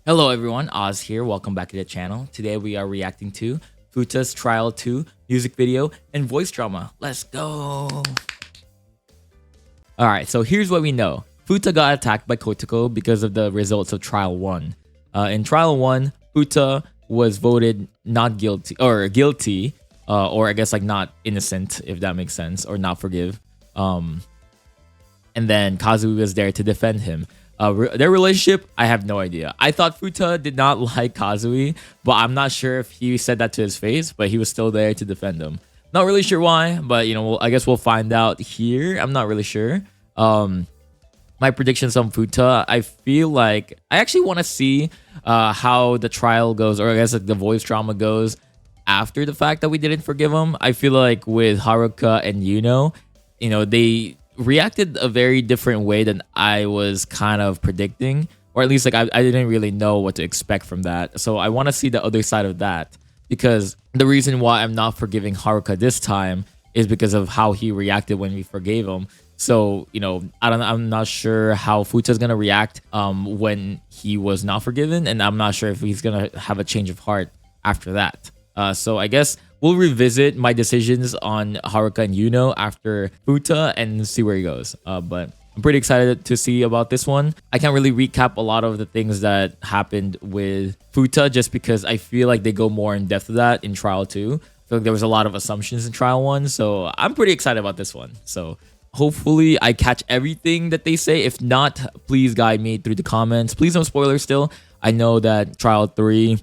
Hello everyone, Oz here. Welcome back to the channel. Today we are reacting to Futa's Trial 2 music video and voice drama. Let's go! Alright, so here's what we know. Futa got attacked by Kotoko because of the results of Trial 1. In Trial 1, Futa was voted not guilty, or guilty, or I guess like not innocent, if that makes sense, or not forgive. And then Kazui was there to defend him. Their relationship, I have no idea. I thought Futa did not like Kazui, but I'm not sure if he said that to his face, but he was still there to defend him. Not really sure why, but I guess we'll find out here. I'm not really sure. My predictions on Futa, I feel like I actually want to see how the trial goes, or I guess like the voice drama goes after the fact that we didn't forgive him. I feel like with Haruka and they reacted a very different way than I was kind of predicting, or at least like I didn't really know what to expect from that. So I want to see the other side of that, because the reason why I'm not forgiving Haruka this time is because of how he reacted when we forgave him. So I'm not sure how Futa's gonna react when he was not forgiven, and I'm not sure if he's gonna have a change of heart after that. So I guess we'll revisit my decisions on Haruka and Yuno after Futa and see where he goes. But I'm pretty excited to see about this one. I can't really recap a lot of the things that happened with Futa just because I feel like they go more in depth of that in Trial 2. I feel like there was a lot of assumptions in Trial 1, so I'm pretty excited about this one. So hopefully I catch everything that they say. If not, please guide me through the comments. Please no spoilers still. I know that Trial 3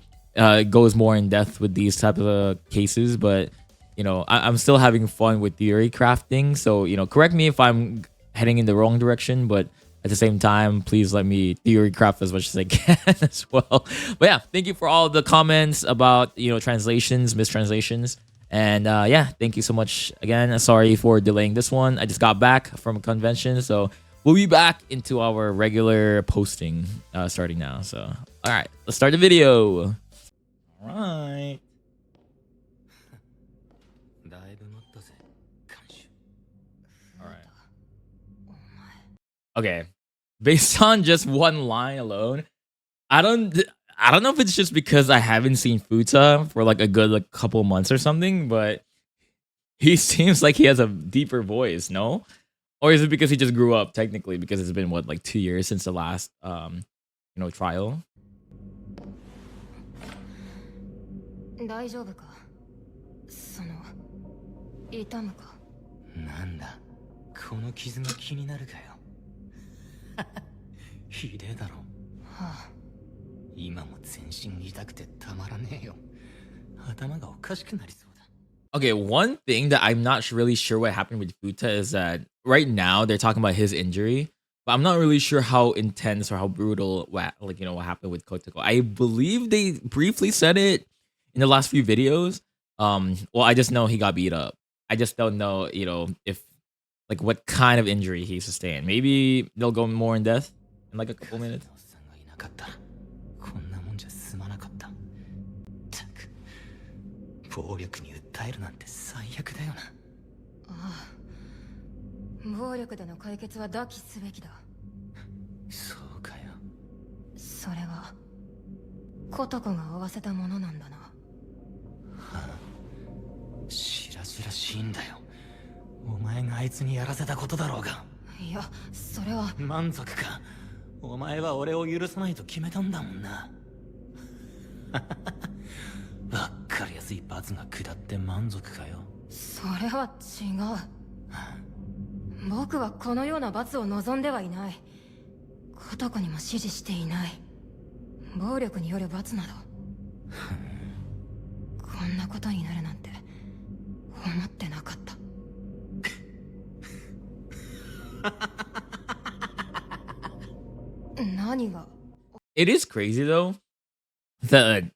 goes more in depth with these type of cases, but I'm still having fun with theory crafting. So correct me if I'm heading in the wrong direction, but at the same time, please let me theory craft as much as I can as well. But yeah, thank you for all the comments about translations, mistranslations, and yeah, thank you so much again. Sorry for delaying this one. I just got back from a convention, so we'll be back into our regular posting starting now. So all right, let's start the video. Right. All right. Okay. Based on just one line alone, I don't know if it's just because I haven't seen Futa for like a good couple months or something, but he seems like he has a deeper voice, no? Or is it because he just grew up technically, because it's been what, like 2 years since the last trial? 大丈夫かその痛むかなんだこの傷が気になるかよひでえだろはあ今も全身痛くてたまらねえよ頭がおかしくなりそうだ Okay, one thing that I'm not really sure what happened with Futa is that right now they're talking about his injury, but I'm not really sure how intense or how brutal what happened with Kotoko. I believe they briefly said it in the last few videos. Well, I just know he got beat up. I just don't know, if like what kind of injury he sustained. Maybe they'll go more in depth in like a couple minutes. こんなもんじゃ済まなかったったく暴力に訴えるなんて最悪だよなああ暴力での解決は妥起すべきだそうかよそれはコトコが負わせたものなんだなはあしらじらしいんだよお前があいつにやらせたことだろうがいやそれは満足かお前は俺を許さないと決めたんだもんなわっかりやすい罰が下って満足かよそれは違う僕はこのような罰を望んではいないコトコにも指示していない暴力による罰などこんなことになるなんて思ってなかった 何が It is crazy though that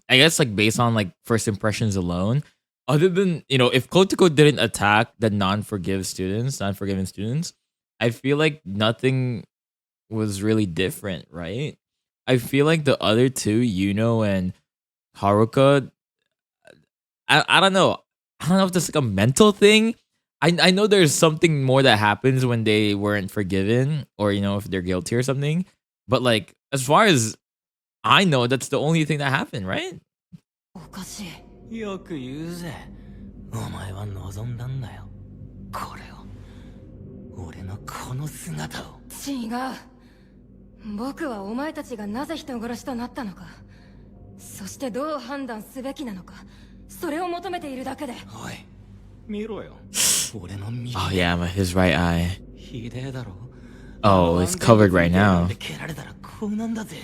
I guess like based on like first impressions alone, other than if Kotoko didn't attack the non-forgiven students, I feel like nothing was really different, right? I feel like the other two, and Haruka, I don't know. I don't know if that's like a mental thing. I know there's something more that happens when they weren't forgiven, or if they're guilty or something. But like as far as I know that's the only thing that happened, right? おかしい。よく言うぜ。お前は望んだんだよ。これを。俺のこの姿を。違う。僕はお前たちがなぜ人殺しとなったのか、そしてどう判断すべきなのか、それを求めているだけで。おい、見ろよ。俺の右 Oh yeah, his right eye. ひでえだろ。Oh, it's covered right now. 蹴られたらこうなんだぜ。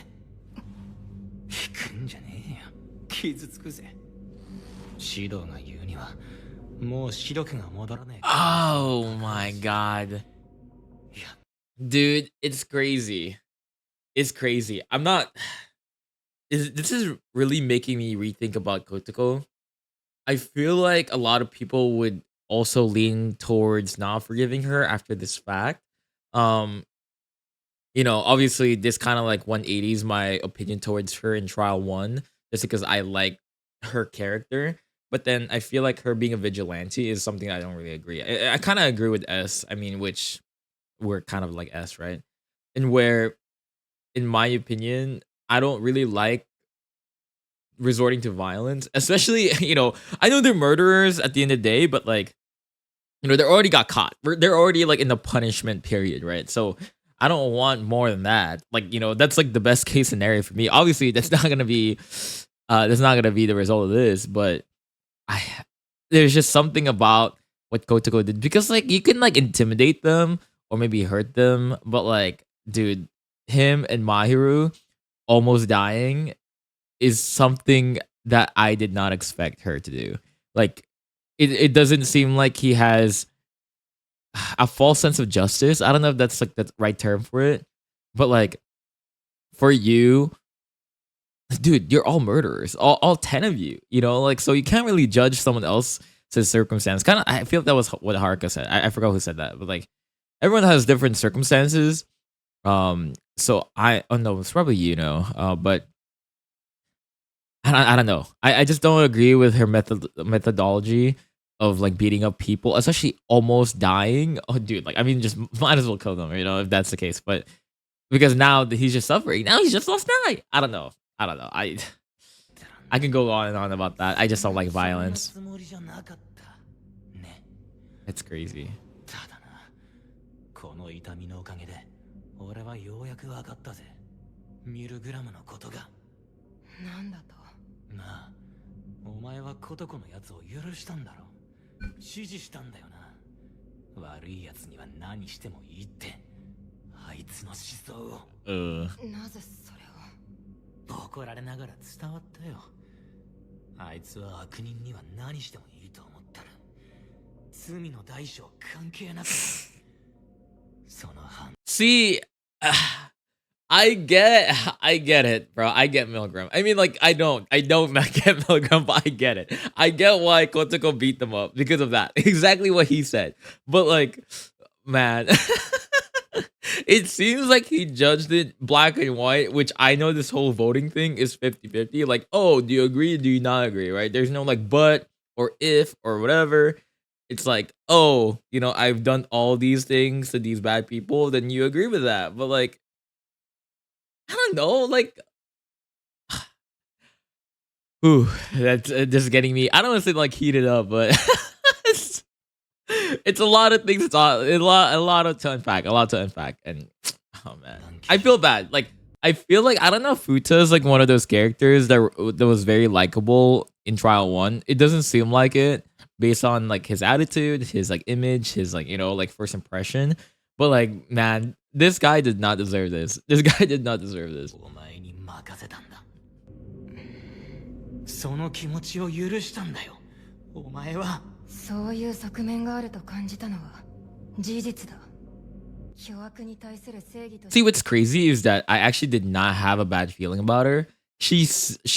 引くんじゃねえよ。傷つくぜ。指導が言うにはもう視力が戻らねえ。Oh my god. Dude, it's crazy. It's crazy. I'm not. This is really making me rethink about Kotoko. I feel like a lot of people would also lean towards not forgiving her after this fact. Um, obviously this kind of like 180s my opinion towards her in trial one, just because I like her character. But then I feel like her being a vigilante is something I don't really agree. I kind of agree with S. I mean, which we're kind of like S, right? And where, in my opinion, I don't really like resorting to violence, especially, I know they're murderers at the end of the day, but like, they already got caught. They're already like in the punishment period, right? So I don't want more than that. Like, that's like the best case scenario for me. Obviously, that's not gonna be the result of this, but there's just something about what Kotoko did, because like you can like intimidate them or maybe hurt them, but like, dude, him and Mahiru almost dying is something that I did not expect her to do. Like, it doesn't seem like he has a false sense of justice. I don't know if that's like the right term for it, but like, for you, dude, you're all murderers, all 10 of you, like, so you can't really judge someone else's circumstance. Kind of, I feel like that was what Haruka said. I forgot who said that, but like, everyone has different circumstances. So oh no, it's probably but I don't know. I just don't agree with her methodology of like beating up people, especially almost dying. Oh, dude, like, I mean, just might as well kill them, if that's the case. But because now that he's just suffering, now he's just lost an eye. I don't know. I can go on and on about that. I just don't like violence. It's crazy. この痛みのおかげで俺はようやく分かったぜ。ミルグラムのことが。なんだと。なあ、お前はコトコのやつを許したんだろ。指示したんだよな。悪いやつには何してもいいって。あいつの思想を。なぜそれを。怒られながら伝わったよ。あいつは悪人には何してもいいと思ったら、罪の大小関係なく。See, I get it, bro. I get Milgram. I mean, like, I don't get Milgram, but I get it. I get why Kotoko beat them up because of that. Exactly what he said. But like, man, it seems like he judged it black and white, which I know this whole voting thing is 50-50. Like, oh, do you agree? Do you not agree? Right? There's no like but or if or whatever. It's like, oh, I've done all these things to these bad people, then you agree with that. But like, I don't know, like, ooh, that's just getting me. I don't want to say like heated up, but it's a lot of things. It's a lot to unpack. And oh man, I feel bad. Like, I feel like, I don't know, Futa is like one of those characters that was very likable in trial one. It doesn't seem like it based on like his attitude, his like image, his like, like first impression. But like, man, this guy did not deserve this. This guy did not deserve this. その気持ちを許したんだよ。お前は。そういう側面があると感じたのは事実だ。See, what's crazy is that I actually did not have a bad feeling about her. She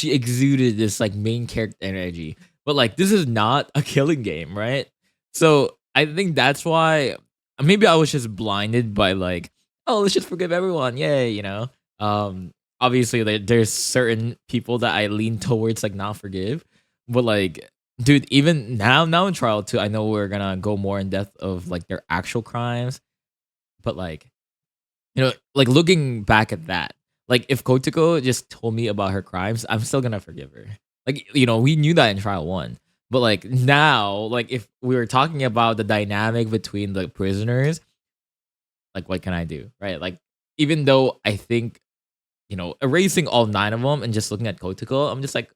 exuded this like main character energy. But like, this is not a killing game, right? So I think that's why maybe I was just blinded by like, oh, let's just forgive everyone, yay, Obviously there's certain people that I lean towards like not forgive, but like, dude, even now in trial 2, I know we're gonna go more in depth of like their actual crimes, but like, like looking back at that, like if Kotoko just told me about her crimes, I'm still gonna forgive her. Like, we knew that in trial one. But like now, like if we were talking about the dynamic between the prisoners, like what can I do? Right? Like even though I think, erasing all nine of them and just looking at Kotoko, I'm just like,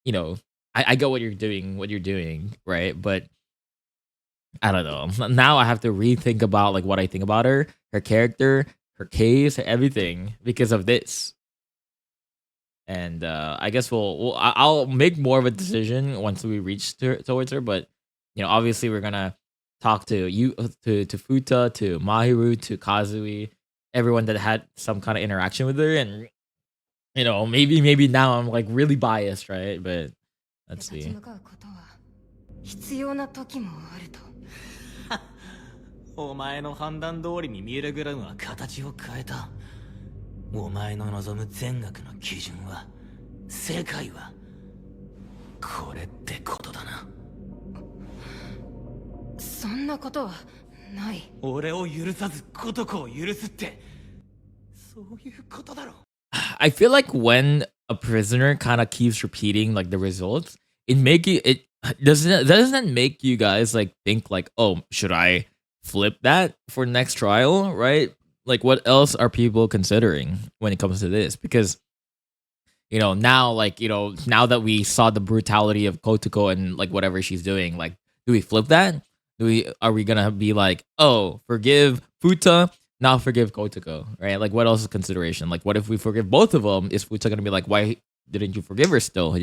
you know, I get what you're doing, right? But I don't know. Now I have to rethink about like what I think about her character, her case, everything because of this. And I guess I'll make more of a decision once we reach towards her. But obviously we're gonna talk to you, to Futa, to Mahiru, to Kazui, everyone that had some kind of interaction with her, and maybe now I'm like really biased, right? But let's 立ち see. 向かうことは必要な時もあると。お前の判断通りにミルグラムは形を変えた。お前の望む善悪の基準は、世界はこれってことだな。そんなことはない。俺を許さずことこを許すって、そういうことだろ。I feel like when a prisoner kind of keeps repeating like the results, it doesn't make you guys like think like, oh, should I flip that for next trial, right? Like what else are people considering when it comes to this? Because now like now that we saw the brutality of Kotoko and like whatever she's doing, like do we flip that? Are we gonna be like, oh, forgive Futa, not forgive Kotoko, right? Like what else is consideration? Like what if we forgive both of them? Is Futa gonna be like, why didn't you forgive her still?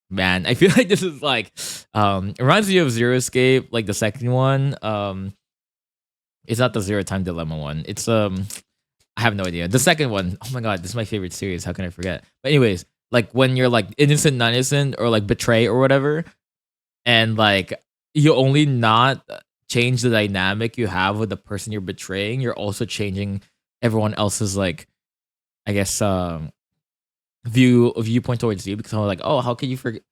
Man, I feel like this is like it reminds me of Zero Escape, like the second one. It's not the Zero Time Dilemma one. It's I have no idea. The second one, oh my god, this is my favorite series. How can I forget? But anyways, like when you're like innocent, not innocent, or like betray or whatever, and like you only not change the dynamic you have with the person you're betraying, you're also changing everyone else's like, I guess, viewpoint towards you, because I'm like, oh, how can you forget?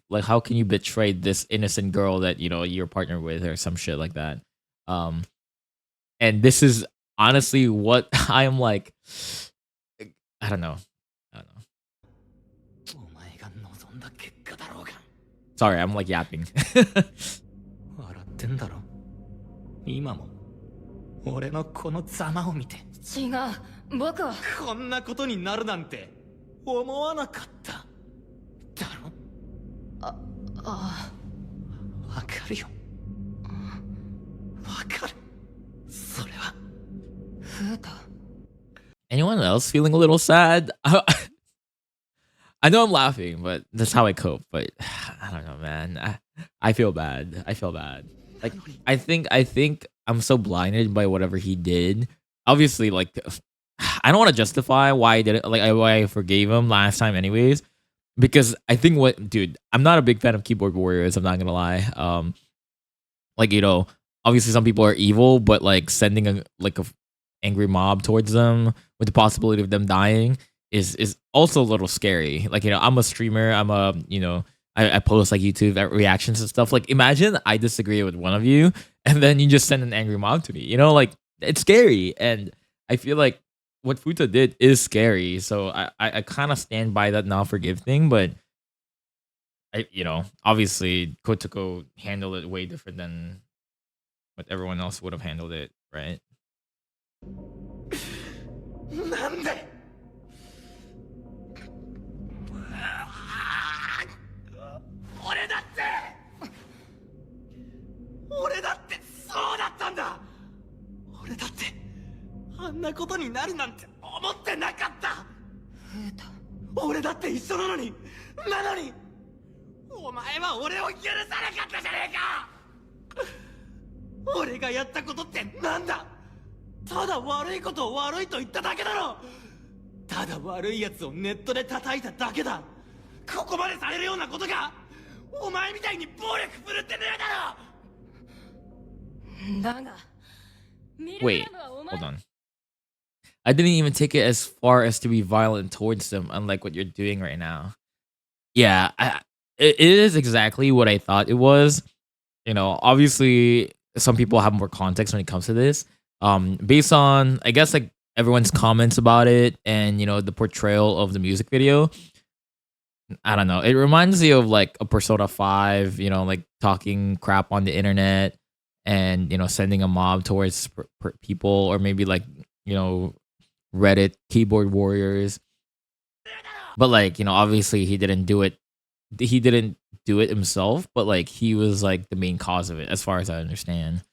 Like, how can you betray this innocent girl that you're partnered with or some shit like that? And this is honestly what I am like. I don't know. Sorry, I'm like yapping. 笑ってんだろ。今も俺のこのざまを見て。違う、僕はこんなことになるなんて思わなかった。だろ？わかるよ。わかる。それは。フータ。Anyone else feeling a little sad? I know I'm laughing, but that's how I cope. But I don't know, man. I feel bad. I feel bad. Like I think I'm so blinded by whatever he did. Obviously, like I don't want to justify why I did it, like why I forgave him last time, anyways. Because I think dude, I'm not a big fan of keyboard warriors. I'm not gonna lie. Like obviously some people are evil, but like sending a angry mob towards them with the possibility of them dying is also a little scary. Like I'm a streamer. I'm a I post like YouTube reactions and stuff. Like imagine I disagree with one of you, and then you just send an angry mob to me. Like it's scary, and I feel like what Futa did is scary. So I kind of stand by that not forgive thing, but obviously Kotoko handled it way different than what everyone else would have handled it, right? なんで俺だってそうだったんだ。俺だってあんなことになるなんて思ってなかった。フータ。俺だって一緒なのにお前は俺を許さなかったじゃねえか。俺がやったことってなんだ。ただ悪いことを悪いと言っただけだろ。ただ悪いやつをネットで叩いただけだ。ここまでされるようなことがお前みたいに暴力振るってねえだろ。 Wait, hold on. I didn't even take it as far as to be violent towards them, unlike what you're doing right now. Yeah, it is exactly what I thought it was. Obviously, some people have more context when it comes to this. Based on, I guess, like everyone's comments about it, and the portrayal of the music video. I don't know. It reminds me of like a Persona 5, like talking crap on the internet and, sending a mob towards people, or maybe like, you know, Reddit keyboard warriors. But like, obviously he didn't do it. He didn't do it himself, but like he was like the main cause of it, as far as I understand.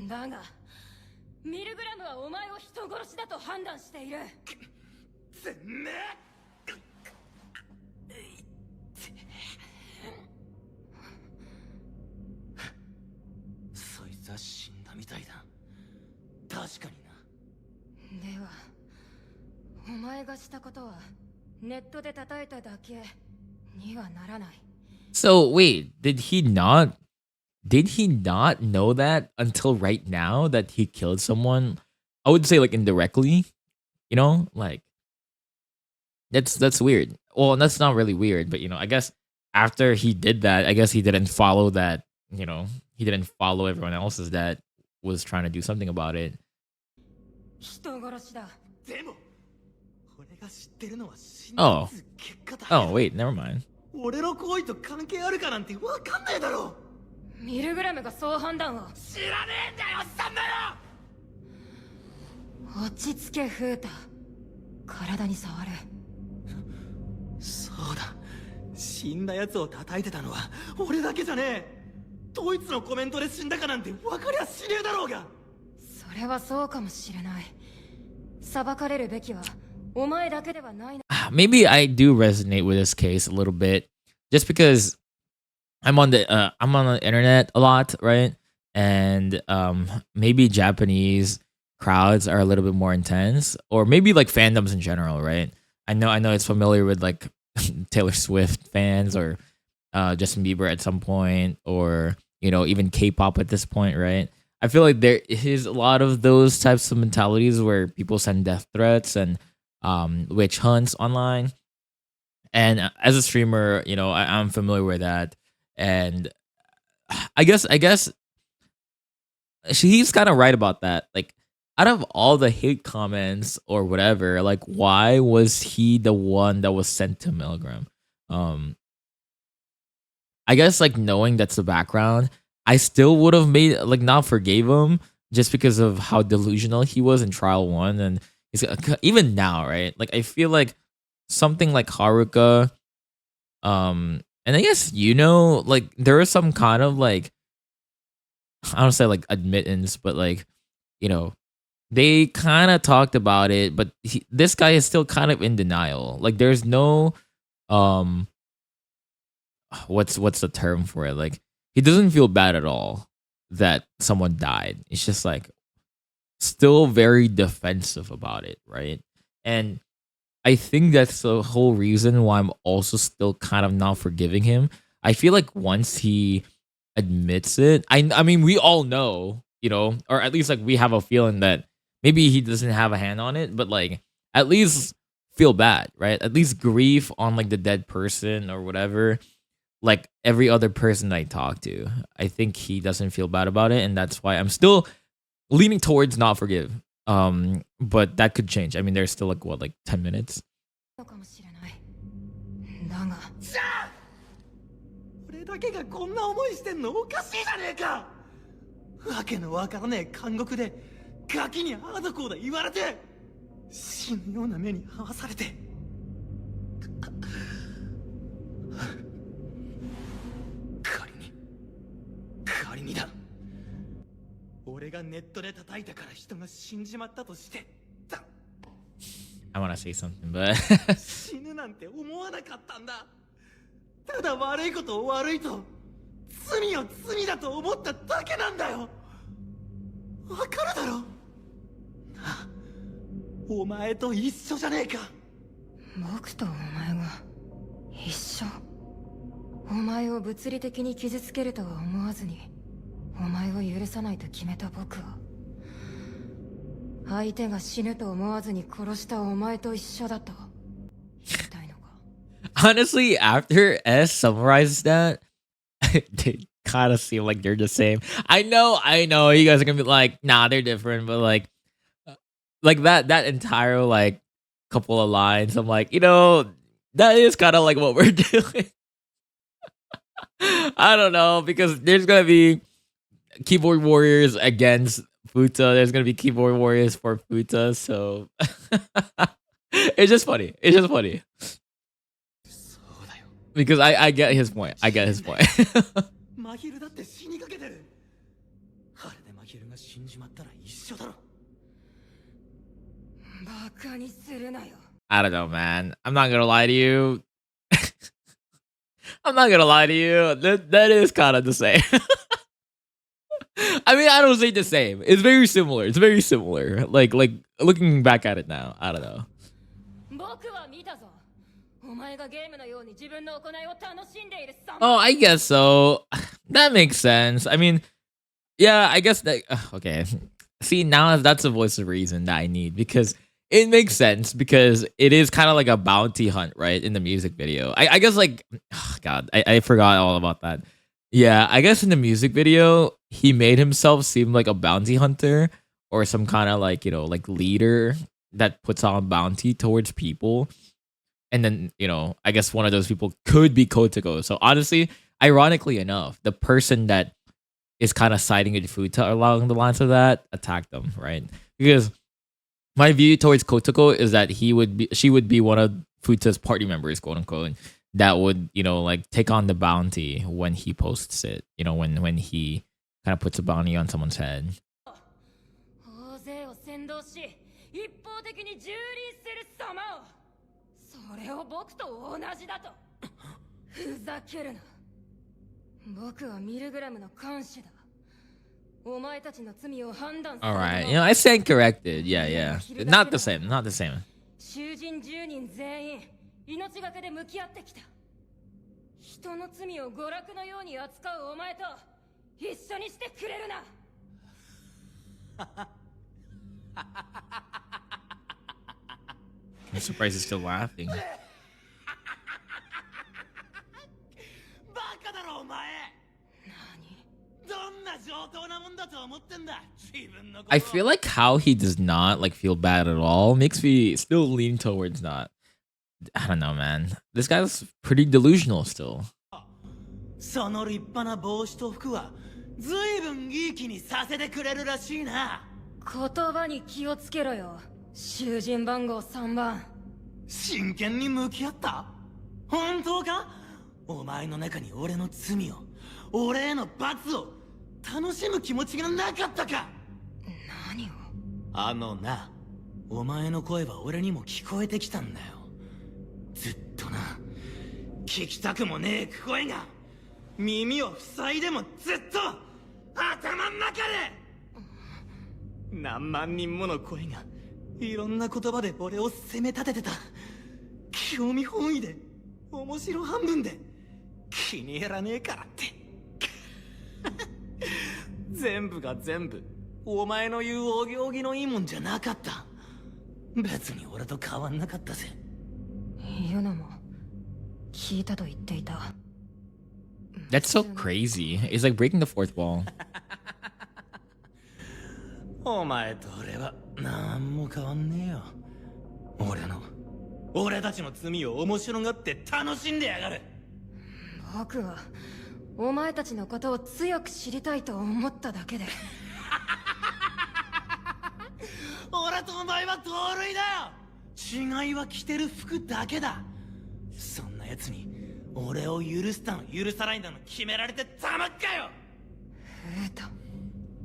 だがミルグラムはお前を人殺しだと判断している。てめえそいつは死んだみたいだ。確かにな。ではお前がしたことはネットで叩いただけにはならない。 So wait, did he not know that until right now that he killed someone? I would say like indirectly, like that's weird. Well, that's not really weird, but I guess after he did that, I guess he didn't follow that, he didn't follow everyone else's that was trying to do something about it. 人殺しだ。でも俺が知ってるのは死ん Oh. だ結果だ。 Oh, wait, never mind. 俺の行為と関係あるかなんてわかんねえだろ。ミルグラムがそう判断を。知らねえんだよ、おっさんだよ。落ち着けフータ。体に触る。そうだ、死んだ奴を叩いてたのは俺だけじゃねえ。ドイツのコメントで死んだかなんて分かりゃしねえだろうが。それはそうかもしれない。裁かれるべきはお前だけではないな。 Maybe I do resonate with this case a little bit, just because I'm on the internet a lot, right? And maybe Japanese crowds are a little bit more intense, or maybe like fandoms in general, right? I know it's familiar with like Taylor Swift fans, or Justin Bieber at some point, or even K-pop at this point, right? I feel like there is a lot of those types of mentalities where people send death threats and witch hunts online. And as a streamer, I'm familiar with that. And I guess he's kind of right about that. Like, out of all the hate comments or whatever, like, why was he the one that was sent to Milgram? I guess like knowing that's the background, I still would have not forgave him, just because of how delusional he was in Trial 1. And even now, right? Like, I feel like something like Haruka, and I guess, like, there is some kind of like, I don't say like admittance, but like, they kind of talked about it, but this guy is still kind of in denial. Like, there's no, what's the term for it? Like, he doesn't feel bad at all that someone died. It's just like still very defensive about it, right? And I think that's the whole reason why I'm also still kind of not forgiving him. I feel like once he admits it, I mean, we all know, or at least like we have a feeling that maybe he doesn't have a hand on it, but like at least feel bad, right? At least grief on like the dead person or whatever. Like every other person I talk to, I think he doesn't feel bad about it, and that's why I'm still leaning towards not forgive. But that could change. I mean, there's still like 10 minutes. そうかもしれない。だがじゃあ俺だけがこんな思いしてんのおかしいじゃねえか。わけのわからねえ監獄でガキにああだこうだ言われて死ぬような目に遭わされて仮にだ。俺がネットで叩いたから人が死んじまったとしてだ。 I want to say something, but 死ぬなんて思わなかったんだ。ただ悪いことを悪いと、罪を罪だと思っただけなんだよ。わかるだろ。なあ、お前と一緒じゃねえか。僕とお前が一緒。お前を物理的に傷つけるとは思わずにお前を許さないと決めた僕は相手が死ぬと思わずに殺したお前と一緒だと言いたいのか。 honestly, after S summarizes that, they kind of seem like they're the same. I know, you guys are gonna be like, nah, they're different, but like, like that entire like couple of lines, I'm like, that is kind of like what we're doing. I don't know, because there's gonna be keyboard warriors against Futa. There's gonna be keyboard warriors for Futa, so it's just funny. It's just funny because I get his point. I get his point. マヒルだって死にかけてる。あれでマヒルが死んじまったら一緒だろ。バカにするなよ。I don't know, man. I'm not gonna lie to you. I'm not gonna lie to you. That is kind of the same. I mean, I don't say the same. It's very similar. It's very similar. Like looking back at it now, I don't know. 僕は見たぞ。お前がゲームのように自分の行いを楽しんでいる様。Oh, I guess so. That makes sense. I mean, yeah, I guess that. Okay. See, now that's a voice of reason that I need, because it makes sense, because it is kind of like a bounty hunt, right? In the music video. I guess like, oh God, I forgot all about that. Yeah, I guess in the music video, he made himself seem like a bounty hunter or some kind of like, like leader that puts on bounty towards people. And then, I guess one of those people could be Kotoko. So honestly, ironically enough, the person that is kind of siding with Futa along the lines of that attacked them, right? Because my view towards Kotoko is that she would be one of Futa's party members, quote unquote, that would, like take on the bounty when he posts it, when he kind of puts a bounty on someone's head. 大勢を先導し、一方的に蹂躙する様を。それを僕と同じだと。ふざけるな。僕はミルグラムの監視だ。お前たちの罪を判断する。Alright, I stand corrected. Yeah. Not the same, not the same. 囚人10人全員、命がけで向き合ってきた。人の罪を娯楽のように扱うお前と一緒にしてくれるな。I'm surprised he's still laughing. バカだろお前。どんな上等なもんだと思ってんだ。自分のこと。I feel like how he does not like feel bad at all makes me still lean towards not. I don't know, man. This guy's pretty delusional still. その立派な帽子と服はずいぶんいい気にさせてくれるらしいな。言葉に気をつけろよ。囚人番号3番。真剣に向き合った？本当か？お前の中に俺の罪を、俺への罰を楽しむ気持ちがなかったか？何を？あのな、お前の声は俺にも聞こえてきたんだよ。ずっとな、聞きたくもねえ声が耳を塞いでもずっと頭ん中で。何万人もの声がいろんな言葉で俺を責め立ててた。興味本位で面白半分で気に入らねえからって全部が全部お前の言うお行儀のいいもんじゃなかった。別に俺と変わんなかったぜ。ユナも聞いたと言っていた。That's so crazy. It's like breaking the fourth wall. お前と俺は何も変わんねえよ。俺たちの罪を面白がって楽しんでやがる。僕はお前たちのことを強く知りたいと思っただけで。俺とお前は同類だよ。違いは着てる服だけだ。そんな奴に俺を許すだの許さないだの決められてたまっかよ。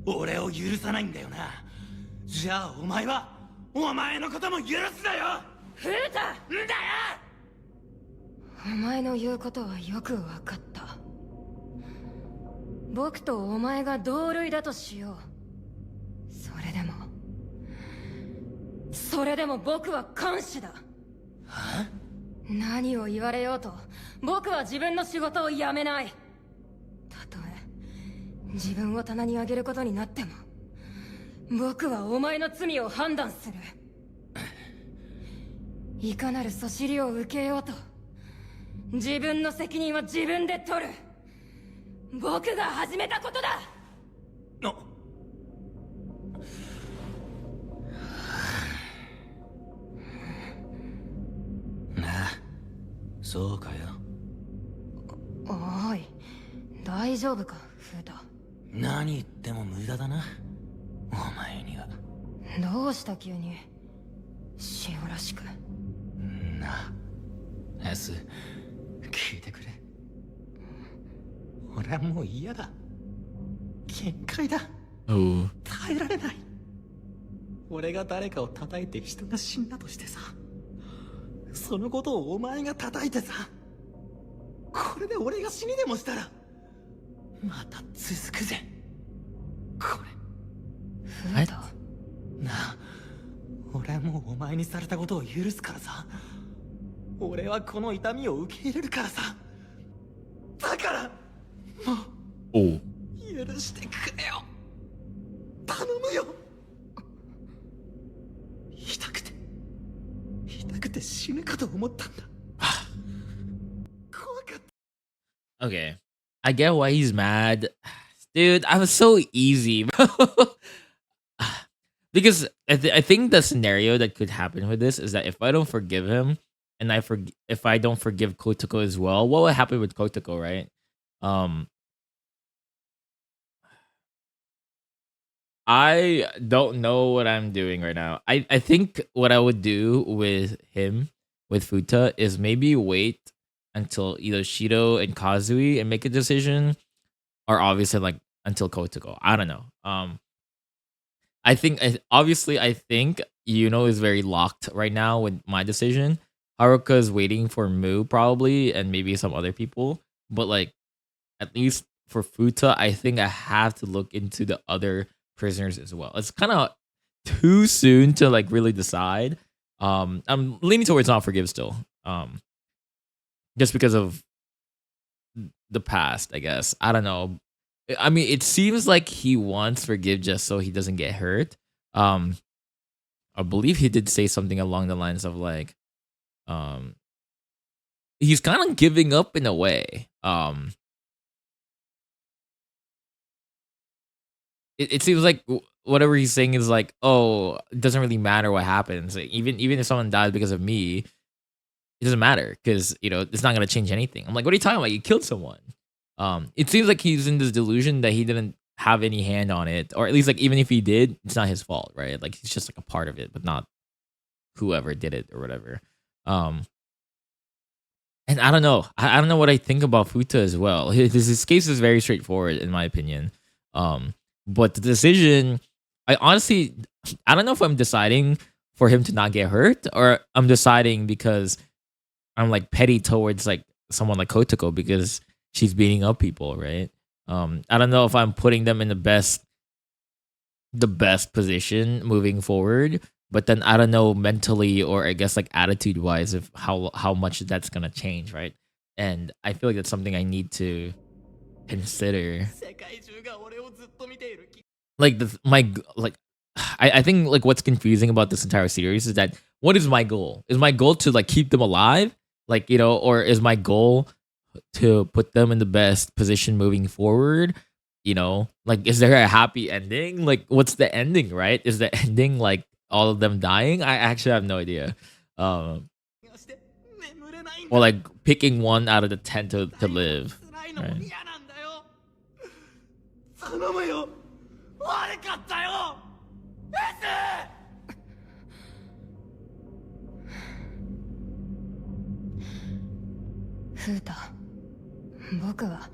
俺を許さないんだよな。じゃあお前はお前のことも許すなよ。フータ！んだよ。お前の言うことはよく分かった。僕とお前が同類だとしよう。それでも僕は監視だ。は？何を言われようと僕は自分の仕事を辞めない。たとえ自分を棚に上げることになっても僕はお前の罪を判断する。いかなるそしりを受けようと自分の責任は自分で取る。僕が始めたことだ。そうかよ。おい、大丈夫か、フータ。何言っても無駄だな。お前には。どうした急に。塩らしく。なあ、エス、聞いてくれ。俺はもう嫌だ。限界だ。Oh. 耐えられない。俺が誰かを叩いて人が死んだとしてさ、そのことをお前が叩いてさ、これで俺が死にでもしたらまた続くぜ。これフータ。なあ、俺はもうお前にされたことを許すからさ。俺はこの痛みを受け入れるからさ。だからもう Oh. 許してくれよ。頼むよ。痛くて死ぬかと思ったんだ。怖かった。 Okay. I get why he's mad. Dude, I was so easy, bro. Because I think the scenario that could happen with this is that if I don't forgive him and if I don't forgive Kotoko as well, what would happen with Kotoko, right? I don't know what I'm doing right now. I think what I would do with him, with Futa, is maybe wait until either Shido and Kazui and make a decision, or obviously like until Kotoko. I don't know. Obviously I think Yuno is very locked right now with my decision. Haruka is waiting for Mu probably, and maybe some other people. But like, at least for Futa, I think I have to look into the other prisoners as well. It's kind of too soon to like really decide. I'm leaning towards not forgive still. Just because of the past, I guess. I don't know. I mean, it seems like he wants forgive just so he doesn't get hurt. I believe he did say something along the lines of like, he's kind of giving up in a way. It seems like whatever he's saying is like, oh, it doesn't really matter what happens. Like, even if someone dies because of me, it doesn't matter because it's not gonna change anything. I'm like, what are you talking about? You killed someone. It seems like he's in this delusion that he didn't have any hand on it, or at least like even if he did, it's not his fault, right? Like he's just like a part of it, but not whoever did it or whatever. And I don't know. I don't know what I think about Futa as well. His case is very straightforward in my opinion. But the decision, I don't know if I'm deciding for him to not get hurt, or I'm deciding because I'm like petty towards like someone like Kotoko because she's beating up people, right? I don't know if I'm putting them in the best position moving forward, but then I don't know mentally, or I guess like attitude wise, if how much that's gonna change, right? And I feel like that's something I need to consider. Like I think like what's confusing about this entire series is that what is my goal? Is my goal to like keep them alive, like or is my goal to put them in the best position moving forward? Like, is there a happy ending? Like, what's the ending, right? Is the ending like all of them dying? I actually have no idea. Or like picking one out of the 10 to live. Right? フータ、僕は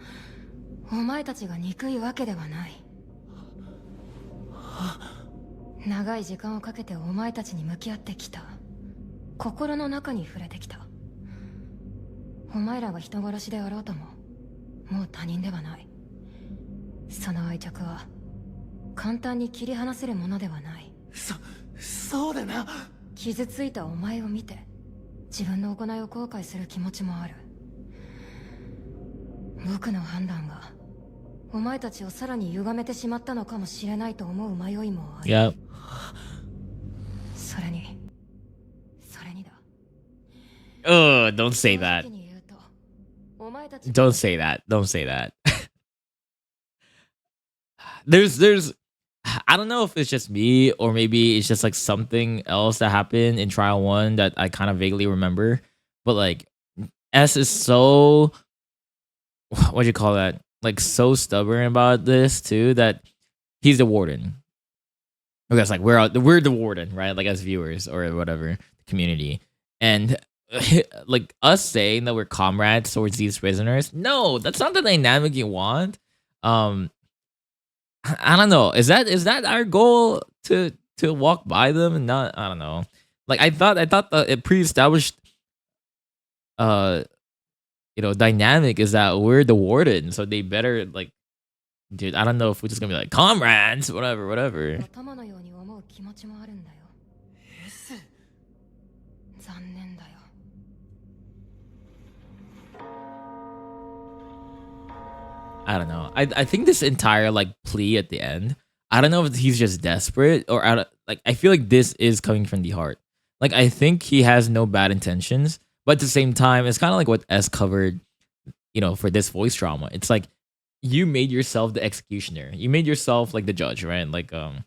お前たちが憎いわけではない。長い時間をかけてお前たちに向き合ってきた。心の中に触れてきた。お前らが人殺しであろうとも、もう他人ではない。その愛着は簡単に切り離せるものではない。そうだな。傷ついたお前を見て、自分の行いを後悔する気持ちもある。僕の判断がお前たちをさらに歪めてしまったのかもしれないと思う迷いもある。Yep. それにだ。Don't say that. Don't say that. Don't say that. there's I don't know if it's just me or maybe it's just like something else that happened in trial 1 that I kind of vaguely remember, but like S is so what do you call that? Like so stubborn about this too that he's the warden. I guess like we're the warden, right? Like as viewers or whatever community, and like us saying that we're comrades towards these prisoners. No, that's not the dynamic you want. Um, I don't know. Is that our goal to walk by them and not? I don't know. Like I thought the pre-established uh dynamic is that we're the warden, so they better like, dude. I don't know if we're just gonna be like comrades, whatever, whatever. 頭のように思う気持ちもあるんだよ。 S 残念だよ。 I don't know. I think this entire like plea at the end. I don't know if he's just desperate or like I feel like this is coming from the heart. Like I think he has no bad intentions, but at the same time, it's kind of like what S covered, for this voice drama. It's like you made yourself the executioner. You made yourself like the judge, right? Like where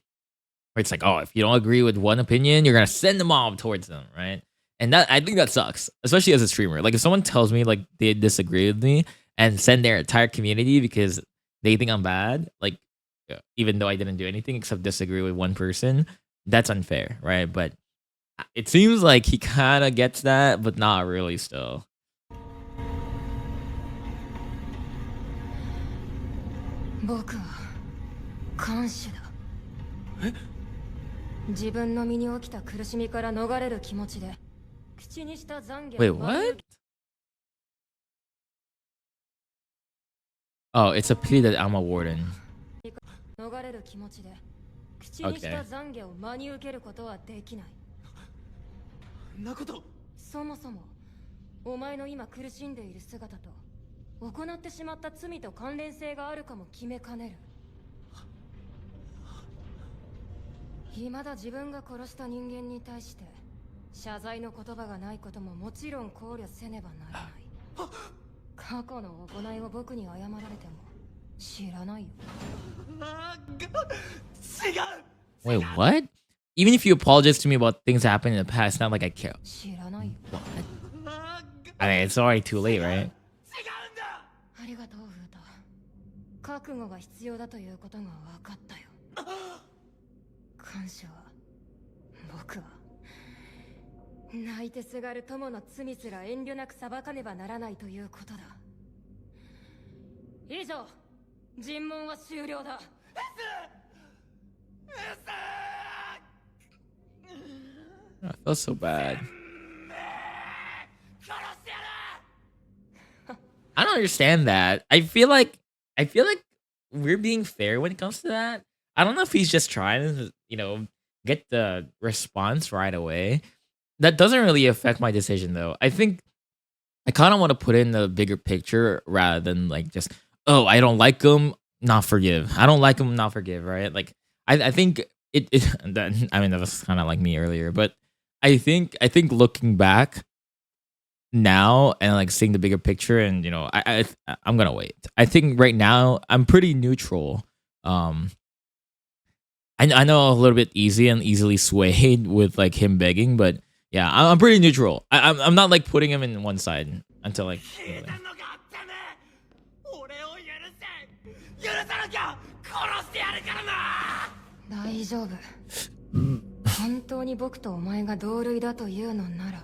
it's like, oh, if you don't agree with one opinion, you're gonna send the mob towards them, right? And that I think that sucks, especially as a streamer. Like if someone tells me like they disagree with me and send their entire community because they think I'm bad, like even though I didn't do anything except disagree with one person, that's unfair, right? But it seems like he kind of gets that, but not really still. 僕は看守だ。え自分の身に起きた苦しみから逃れる気持ちで口にした懺悔 Wait, を what? Oh, it's a pity that I'm a warden. 逃れる気持ちで口にした懺悔を真に受けることはできない。なこと。そもそもお前の今苦しんでいる姿と行ってしまった罪と関連性があるかも決めかねる。未だ自分が殺した人間に対して謝罪の言葉がないことももちろん考慮せねばならない。過去の行いを僕に謝られても知らないよ。違う。 Wait, what? Even if you apologize to me about things that happened in the past, it's not like I care. 知らないよ。 What? I mean, it's already too late, right? 違うんだ。ありがとう、フータ。覚悟が必要だということが分かったよ。感謝は僕は泣いてすがる友の罪すら遠慮なく裁かねばならないということだ。以上、尋問は終了だ。I feel so bad. I don't understand that. I feel like we're being fair when it comes to that. I don't know if he's just trying to, get the response right away. That doesn't really affect my decision though. I think I kind of want to put in the bigger picture rather than like just, oh, I don't like him, not forgive. I don't like him, not forgive, right? Like I think I mean that was kind of like me earlier, but I think looking back now and like seeing the bigger picture and I'm gonna wait. I think right now I'm pretty neutral. I know a little bit easily swayed with like him begging, but yeah, I'm pretty neutral. I'm not like putting him in one side until like. 大丈夫。本当に僕とお前が同類だというのなら、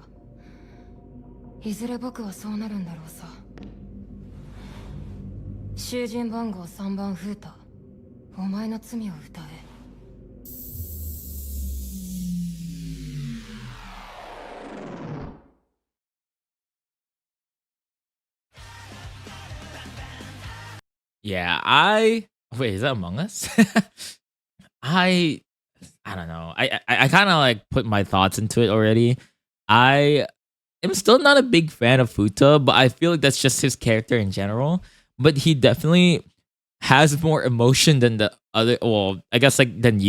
いずれ僕はそうなるんだろうさ。囚人番号3番フータ、お前の罪を歌え。Yeah, wait, is that Among Us? I don't know. I kind of like put my thoughts into it already. I am still not a big fan of Futa, but I feel like that's just his character in general. But he definitely has more emotion than the other. Well, I guess like than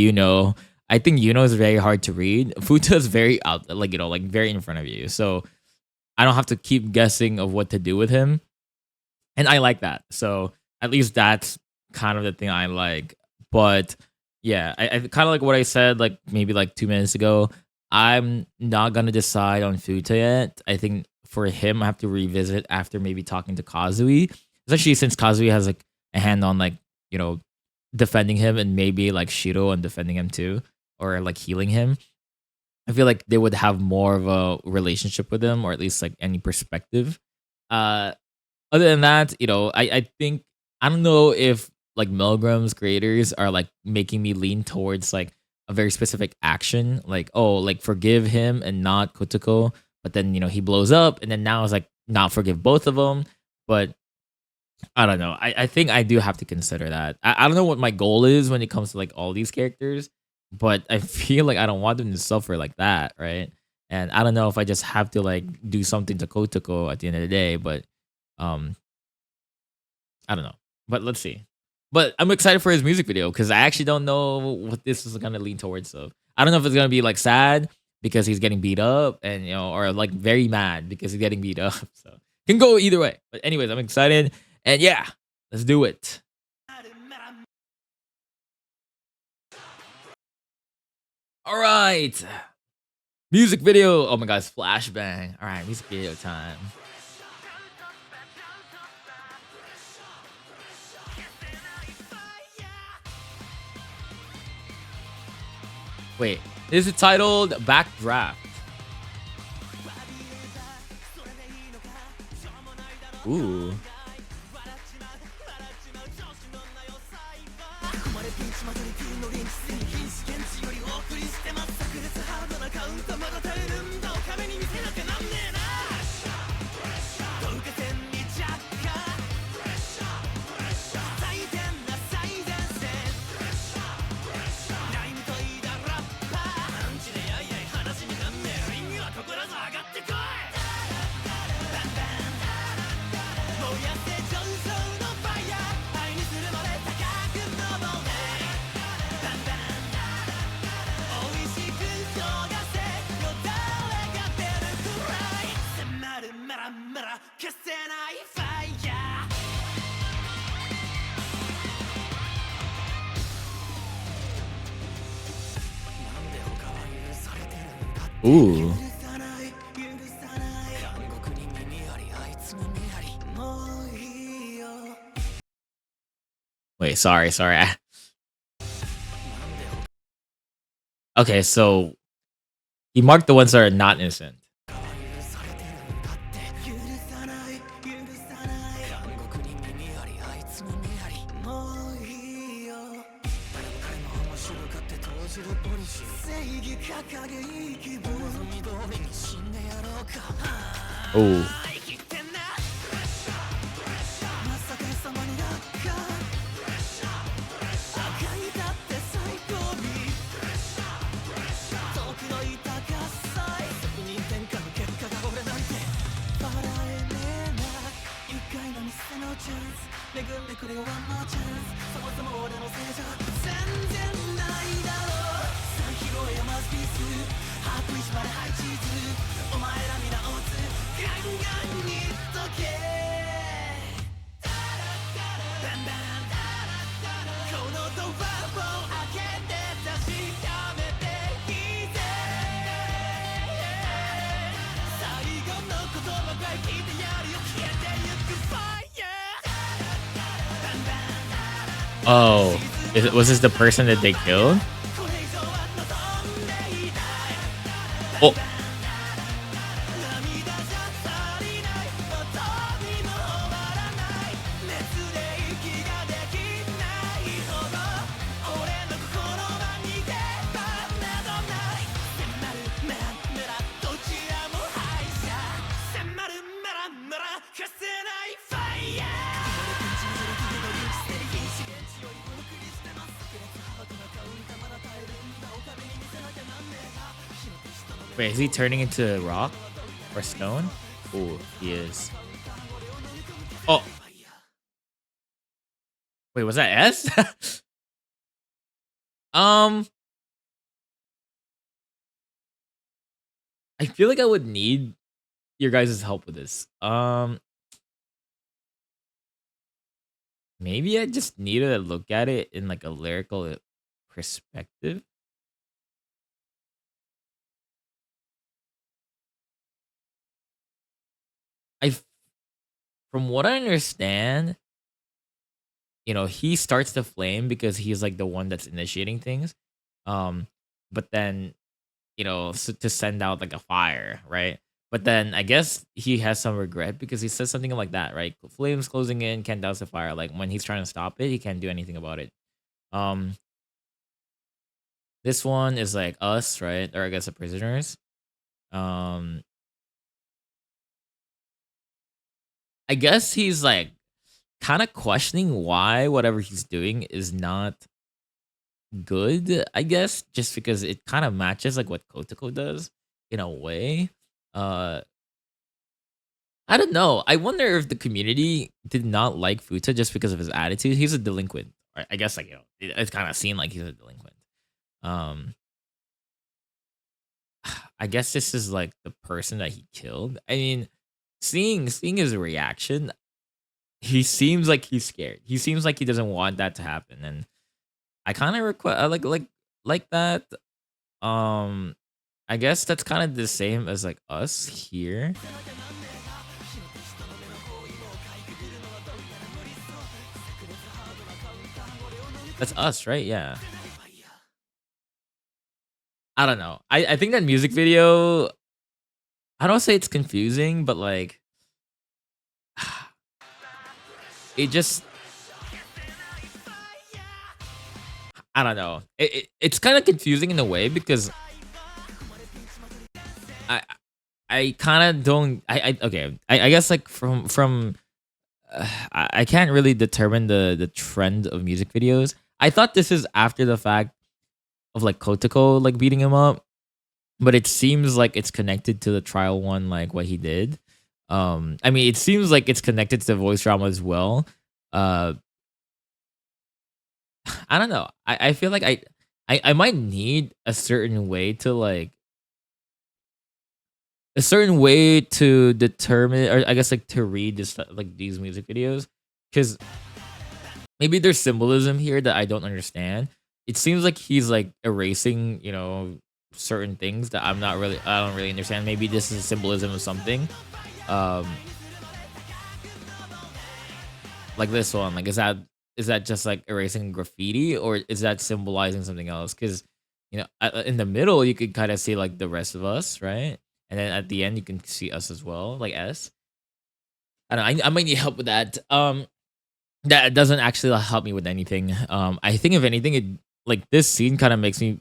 I think is very hard to read. Futa is very out, like like very in front of you. So I don't have to keep guessing of what to do with him, and I like that. So at least that's kind of the thing I like. But yeah, I kind of like what I said like maybe like 2 minutes ago. I'm not gonna decide on Futa yet. I think for him I have to revisit after maybe talking to Kazui, especially since Kazui has like a hand on like you know defending him and maybe like Shiro on defending him too or like healing him. I feel like they would have more of a relationship with him or at least like any perspective. Uh, Other than that, I think I don't know if like Milgram's creators are like making me lean towards like a very specific action, like oh, like forgive him and not Kotoko, but then he blows up, and then now it's like not forgive both of them. But I don't know. I think I do have to consider that. I don't know what my goal is when it comes to like all these characters, but I feel like I don't want them to suffer like that, right? And I don't know if I just have to like do something to Kotoko at the end of the day, but um I don't know. But let's see. But I'm excited for his music video because I actually don't know what this is gonna lean towards. So I don't know if it's gonna be like sad because he's getting beat up and or like very mad because he's getting beat up. So can go either way. But anyways, I'm excited. And yeah, let's do it. All right. Music video. Oh my god, it's flashbang. All right, music video time. Wait, this is titled Backdraft. Ooh. Ooh. Wait, sorry. Okay, so he marked the ones that are not innocent. Oh. Oh, was this the person that they killed? Oh. Wait, is he turning into rock or stone? Oh, he is. Oh. Wait, was that S? I feel like I would need your guys' help with this. Maybe I just need to look at it in like a lyrical perspective. from what I understand, he starts the flame because he's like the one that's initiating things. Um, but then to send out like a fire, right? But then I guess he has some regret because he says something like that, right? Flames closing in, can't douse the fire. Like when he's trying to stop it, he can't do anything about it. Um, this one is like us, right? Or I guess the prisoners. Um, I guess he's like kind of questioning why whatever he's doing is not good, I guess, just because it kind of matches like what Kotoko does in a way. Uh I don't know. I wonder if the community did not like Futa just because of his attitude. He's a delinquent. I guess like it's kind of seen like he's a delinquent. Um I guess this is like the person that he killed. I mean, seeing his reaction, he seems like he's scared. He seems like he doesn't want that to happen, and I kind of request like that. Um, I guess that's kind of the same as like us here. That's us, right? Yeah. I don't know. I think that music video. I don't say it's confusing, but like it just. I don't know. It's kind of confusing in a way because I I kind of don't. Okay. I guess like from I can't really determine the trend of music videos. I thought this is after the fact of like Kotoko like beating him up, but it seems like it's connected to the trial one, like what he did. I mean, it seems like it's connected to the voice drama as well. Uh, I don't know. I feel like I might need a certain way to like a certain way to determine, or I guess like to read this like these music videos, because maybe there's symbolism here that I don't understand. It seems like he's like erasing, certain things that I don't really understand. Maybe this is a symbolism of something. Um, like this one, like is that just like erasing graffiti, or is that symbolizing something else? Because in the middle you could kind of see like the rest of us, right? And then at the end you can see us as well, like S. I don't know. I might need help with that. That doesn't actually help me with anything. I think if anything, it like this scene kind of makes me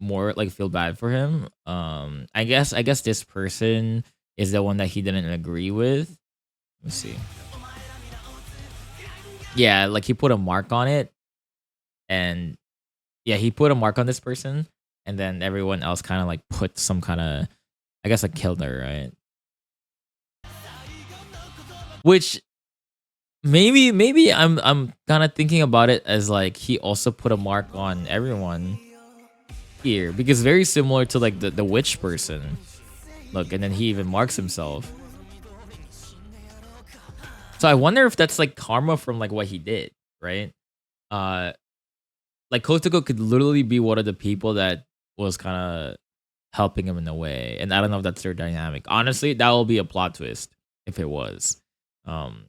more like feel bad for him. I guess this person is the one that he didn't agree with. Let me see. Yeah, like he put a mark on it, and yeah, he put a mark on this person, and then everyone else kind of like put some kind of, I guess, like killed her, right? Which maybe I'm kind of thinking about it as like he also put a mark on everyone here, because very similar to like the witch person. Look, and then he even marks himself. So I wonder if that's like karma from like what he did, right? Uh like Kotoko could literally be one of the people that was kind of helping him in a way. And I don't know if that's their dynamic. Honestly, that will be a plot twist if it was. Um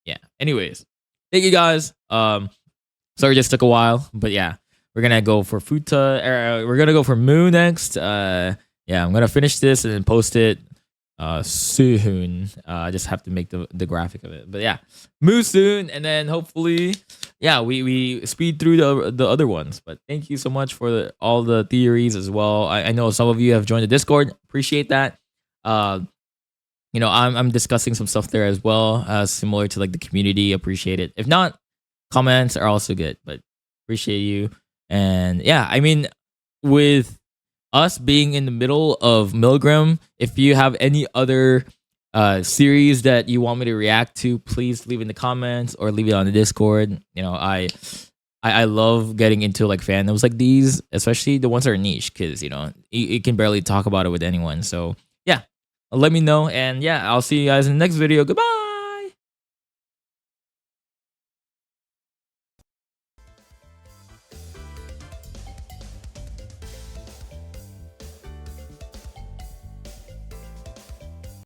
yeah. Anyways, thank you guys. Sorry it just took a while, but yeah. We're gonna go for Futa. We're gonna go for Moo next. Yeah, I'm gonna finish this and then post it soon. I just have to make the graphic of it. But yeah, Moo soon, and then hopefully, yeah, we speed through the other ones. But thank you so much for all the theories as well. I know some of you have joined the Discord. Appreciate that. I'm discussing some stuff there as well, similar to like the community. Appreciate it. If not, comments are also good, but appreciate you. And yeah, I mean, with us being in the middle of Milgram, if you have any other series that you want me to react to, please leave in the comments or leave it on the Discord. I love getting into like fandoms like these, especially the ones that are niche, because you can barely talk about it with anyone. So yeah, let me know, and yeah, I'll see you guys in the next video. Goodbye.